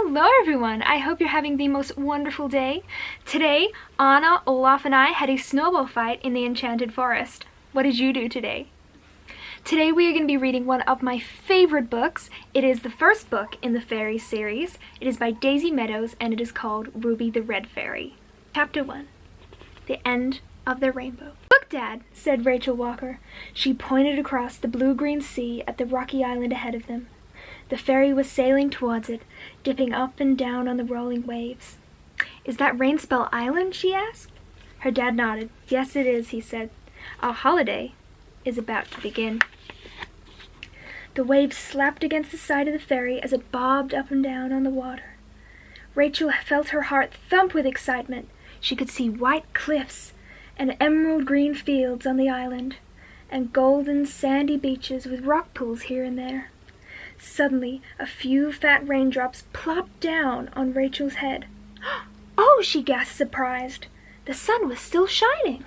Hello everyone! I hope you're having the most wonderful day. Today, Anna, Olaf, and I had a snowball fight in the Enchanted Forest. What did you do today? Today we are going to be reading one of my favorite books. It is the first book in the Fairy series. It is by Daisy Meadows and it is called Ruby the Red Fairy. Chapter 1. The End of the Rainbow. "Look, Dad," said Rachel Walker. She pointed across the blue-green sea at the rocky island ahead of them. The fairy was sailing towards it, dipping up and down on the rolling waves. "Is that Rainspell Island?" she asked. Her dad nodded. "Yes, it is," he said. "Our holiday is about to begin." The waves slapped against the side of the ferry as it bobbed up and down on the water. Rachel felt her heart thump with excitement. She could see white cliffs and emerald green fields on the island, and golden sandy beaches with rock pools here and there. Suddenly, a few fat raindrops plopped down on Rachel's head. "Oh!" she gasped, surprised. The sun was still shining.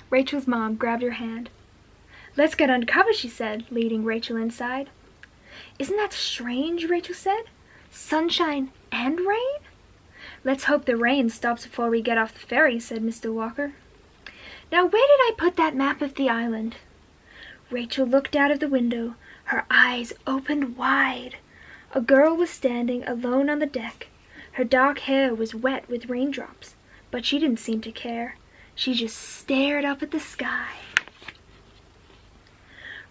Rachel's mom grabbed her hand. "Let's get under cover," she said, leading Rachel inside. "Isn't that strange?" Rachel said. "Sunshine and rain?" "Let's hope the rain stops before we get off the ferry," said Mr. Walker. "Now where did I put that map of the island?" Rachel looked out of the window. Her eyes opened wide. A girl was standing alone on the deck. Her dark hair was wet with raindrops, but she didn't seem to care. She just stared up at the sky.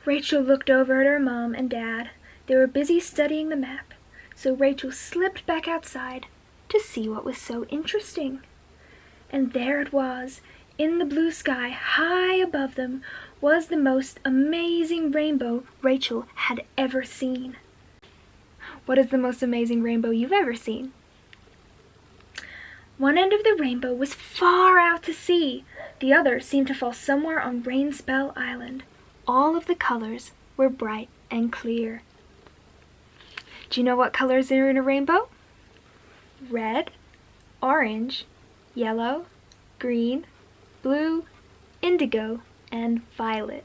Rachel looked over at her mom and dad. They were busy studying the map, so Rachel slipped back outside to see what was so interesting. And there it was, in the blue sky, high above them, was the most amazing rainbow Rachel had ever seen. What is the most amazing rainbow you've ever seen? One end of the rainbow was far out to sea. The other seemed to fall somewhere on Rainspell Island. All of the colors were bright and clear. Do you know what colors are in a rainbow? Red, orange, yellow, green, blue, indigo, and violet.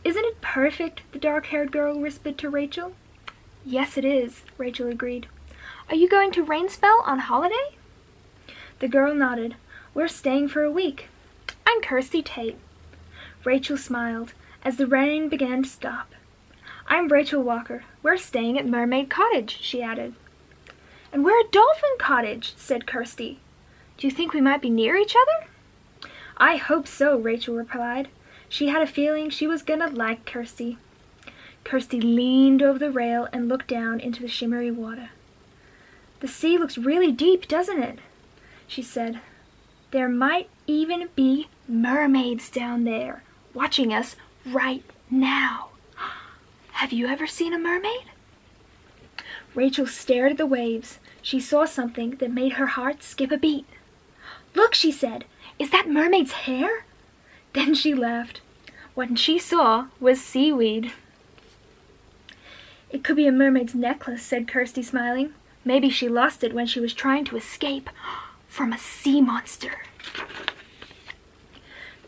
"Isn't it perfect?" the dark-haired girl whispered to Rachel. "Yes, it is," Rachel agreed. "Are you going to Rainspell on holiday?" The girl nodded. "We're staying for a week. I'm Kirsty Tate." Rachel smiled as the rain began to stop. "I'm Rachel Walker. We're staying at Mermaid Cottage," she added. "And we're at Dolphin Cottage," said Kirsty. "Do you think we might be near each other?" "I hope so," Rachel replied. She had a feeling she was gonna like Kirsty. Kirsty leaned over the rail and looked down into the shimmery water. "The sea looks really deep, doesn't it?" she said. "There might even be mermaids down there, watching us right now. Have you ever seen a mermaid?" Rachel stared at the waves. She saw something that made her heart skip a beat. "Look," she said, "is that mermaid's hair?" Then she laughed. What she saw was seaweed. "It could be a mermaid's necklace," said Kirsty, smiling. "Maybe she lost it when she was trying to escape from a sea monster."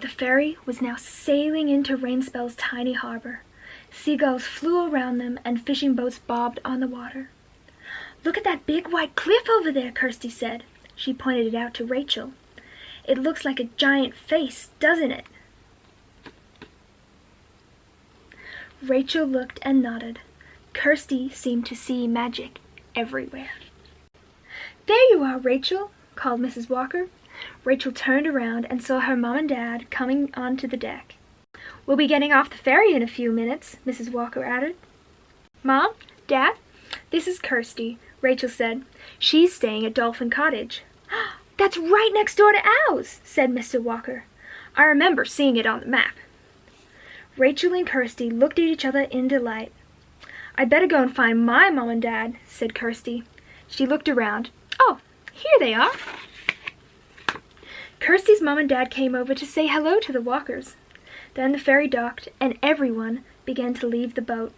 The ferry was now sailing into Rainspell's tiny harbor. Seagulls flew around them and fishing boats bobbed on the water. "Look at that big white cliff over there," Kirsty said. She pointed it out to Rachel. "It looks like a giant face, doesn't it?" Rachel looked and nodded. Kirsty seemed to see magic everywhere. "There you are, Rachel," called Mrs. Walker. Rachel turned around and saw her mom and dad coming onto the deck. "We'll be getting off the ferry in a few minutes," Mrs. Walker added. "Mom, Dad, this is Kirsty," Rachel said. "She's staying at Dolphin Cottage." "That's right next door to ours," said Mr. Walker. "I remember seeing it on the map." Rachel and Kirsty looked at each other in delight. "I'd better go and find my mom and dad," said Kirsty. She looked around. "Oh, here they are." Kirsty's mom and dad came over to say hello to the Walkers. Then the ferry docked, and everyone began to leave the boat.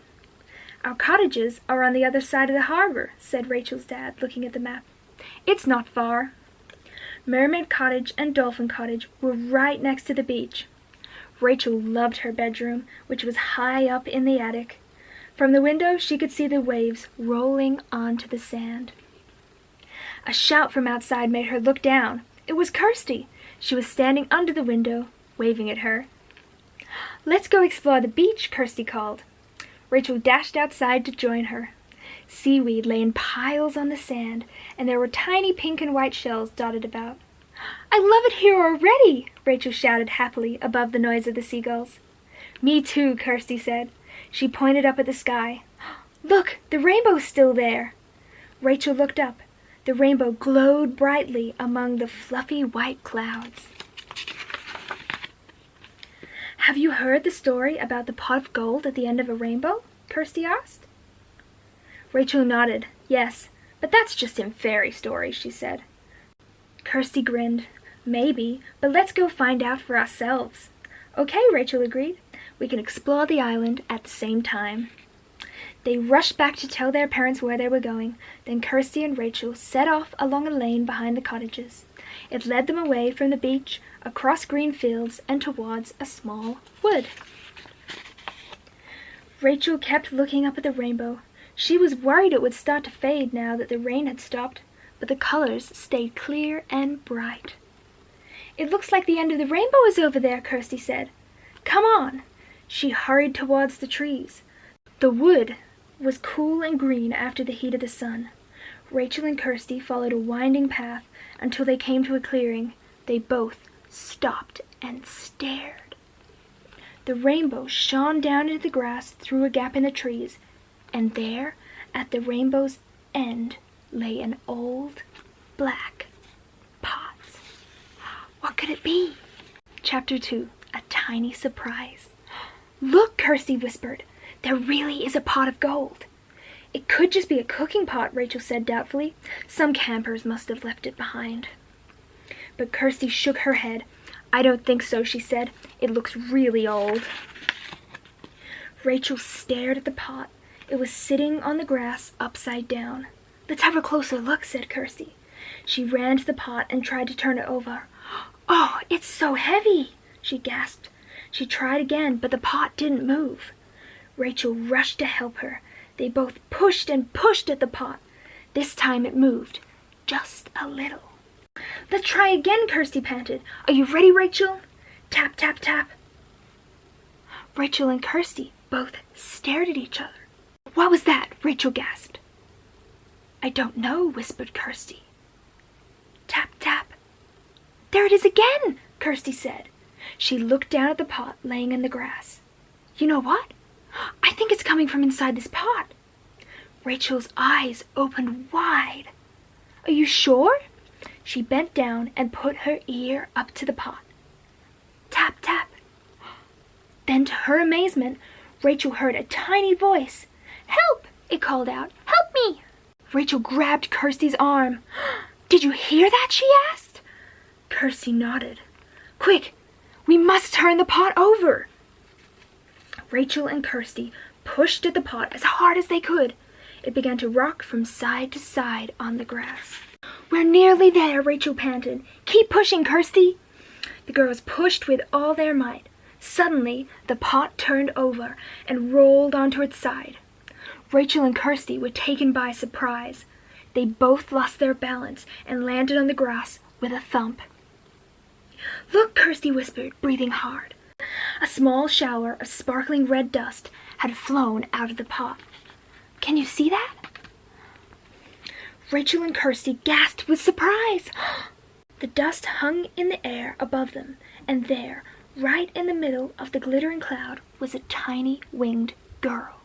"Our cottages are on the other side of the harbor," said Rachel's dad, looking at the map. "It's not far." Mermaid Cottage and Dolphin Cottage were right next to the beach. Rachel loved her bedroom, which was high up in the attic. From the window, she could see the waves rolling onto the sand. A shout from outside made her look down. It was Kirsty. She was standing under the window, waving at her. "Let's go explore the beach," Kirsty called. Rachel dashed outside to join her. Seaweed lay in piles on the sand, and there were tiny pink and white shells dotted about. "I love it here already!" Rachel shouted happily above the noise of the seagulls. "Me too," Kirsty said. She pointed up at the sky. "Look, the rainbow's still there!" Rachel looked up. The rainbow glowed brightly among the fluffy white clouds. "Have you heard the story about the pot of gold at the end of a rainbow?" Kirsty asked. Rachel nodded. "Yes, but that's just in fairy stories," she said. Kirsty grinned. "Maybe, but let's go find out for ourselves." "Okay," Rachel agreed. "We can explore the island at the same time." They rushed back to tell their parents where they were going. Then Kirsty and Rachel set off along a lane behind the cottages. It led them away from the beach, across green fields, and towards a small wood. Rachel kept looking up at the rainbow. She was worried it would start to fade now that the rain had stopped, but the colors stayed clear and bright. "It looks like the end of the rainbow is over there," Kirsty said. "Come on." She hurried towards the trees. The wood was cool and green after the heat of the sun. Rachel and Kirsty followed a winding path until they came to a clearing. They both stopped and stared. The rainbow shone down into the grass through a gap in the trees, and there, at the rainbow's end, lay an old black pot. What could it be? Chapter 2. A Tiny Surprise. "Look," Kirsty whispered. "There really is a pot of gold." "It could just be a cooking pot," Rachel said doubtfully. "Some campers must have left it behind." But Kirsty shook her head. "I don't think so," she said. "It looks really old." Rachel stared at the pot. It was sitting on the grass upside down. "Let's have a closer look," said Kirsty. She ran to the pot and tried to turn it over. "Oh, it's so heavy!" she gasped. She tried again, but the pot didn't move. Rachel rushed to help her. They both pushed and pushed at the pot. This time it moved, just a little. "Let's try again," Kirsty panted. "Are you ready, Rachel?" Tap, tap, tap. Rachel and Kirsty both stared at each other. "What was that?" Rachel gasped. "I don't know," whispered Kirsty. Tap, tap. "There it is again," Kirsty said. She looked down at the pot laying in the grass. "You know what? I think it's coming from inside this pot." Rachel's eyes opened wide. "Are you sure?" She bent down and put her ear up to the pot. Tap, tap. Then, to her amazement, Rachel heard a tiny voice. "Help!" it called out. "Help me!" Rachel grabbed Kirsty's arm. "Did you hear that?" she asked. Kirsty nodded. "Quick! We must turn the pot over!" Rachel and Kirsty pushed at the pot as hard as they could. It began to rock from side to side on the grass. "We're nearly there," Rachel panted. "Keep pushing, Kirsty." The girls pushed with all their might. Suddenly, the pot turned over and rolled onto its side. Rachel and Kirsty were taken by surprise. They both lost their balance and landed on the grass with a thump. "Look," Kirsty whispered, breathing hard. A small shower of sparkling red dust had flown out of the pot. "Can you see that?" Rachel and Kirsty gasped with surprise. The dust hung in the air above them, and there, right in the middle of the glittering cloud, was a tiny winged girl.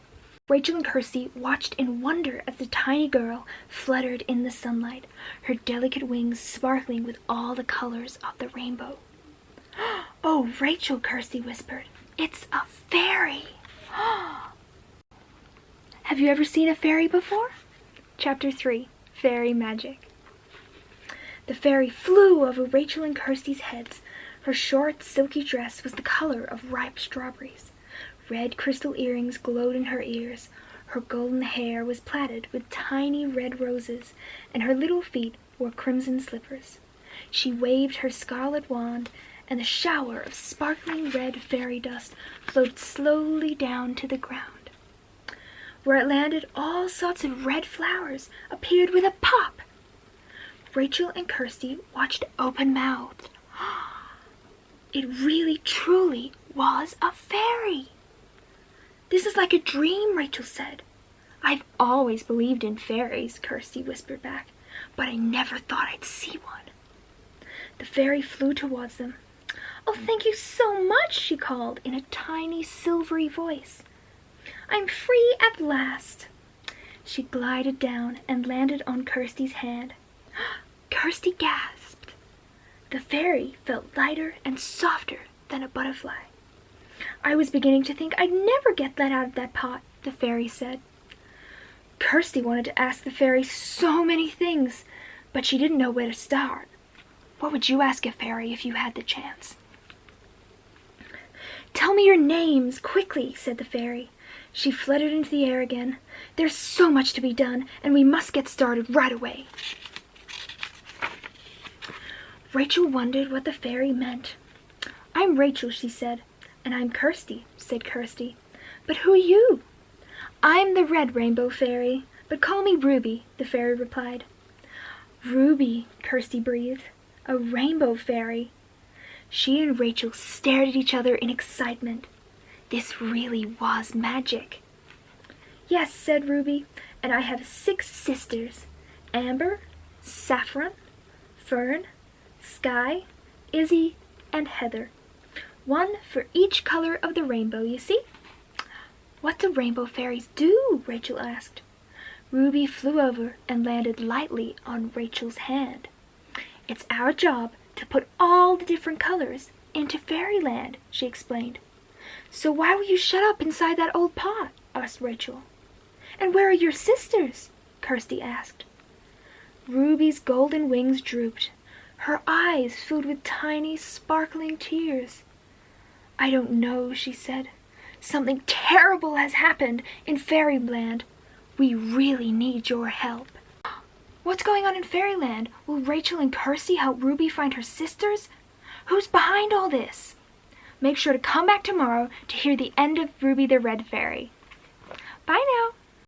Rachel and Kirsty watched in wonder as the tiny girl fluttered in the sunlight, her delicate wings sparkling with all the colors of the rainbow. "Oh, Rachel," Kirsty whispered, "it's a fairy." Have you ever seen a fairy before? Chapter 3. Fairy Magic. The fairy flew over Rachel and Kirsty's heads. Her short, silky dress was the color of ripe strawberries. Red crystal earrings glowed in her ears. Her golden hair was plaited with tiny red roses, and her little feet wore crimson slippers. She waved her scarlet wand, and a shower of sparkling red fairy dust flowed slowly down to the ground. Where it landed, all sorts of red flowers appeared with a pop. Rachel and Kirsty watched open-mouthed. It really, truly was a fairy. This is like a dream, Rachel said. I've always believed in fairies, Kirsty whispered back, but I never thought I'd see one. The fairy flew towards them. Oh, thank you so much, she called in a tiny, silvery voice. I'm free at last. She glided down and landed on Kirsty's hand. Kirsty gasped. The fairy felt lighter and softer than a butterfly. I was beginning to think I'd never get let out of that pot, the fairy said. Kirsty wanted to ask the fairy so many things, but she didn't know where to start. What would you ask a fairy if you had the chance? Tell me your names, quickly, said the fairy. She fluttered into the air again. There's so much to be done, and we must get started right away. Rachel wondered what the fairy meant. I'm Rachel, she said. And I'm Kirsty, said Kirsty. But who are you? I'm the red rainbow fairy, but call me Ruby, the fairy replied. Ruby, Kirsty breathed. A rainbow fairy. She and Rachel stared at each other in excitement. This really was magic. Yes, said Ruby, and I have 6 sisters. Amber, Saffron, Fern, Sky, Izzy, and Heather. 1 for each color of the rainbow, you see? What do rainbow fairies do? Rachel asked. Ruby flew over and landed lightly on Rachel's hand. It's our job to put all the different colors into fairyland, she explained. So why were you shut up inside that old pot? Asked Rachel. And where are your sisters? Kirsty asked. Ruby's golden wings drooped. Her eyes filled with tiny, sparkling tears. I don't know, she said. Something terrible has happened in fairyland. We really need your help. What's going on in fairyland? Will Rachel and Kirsty help Ruby find her sisters? Who's behind all this? Make sure to come back tomorrow to hear the end of Ruby the Red Fairy. Bye now.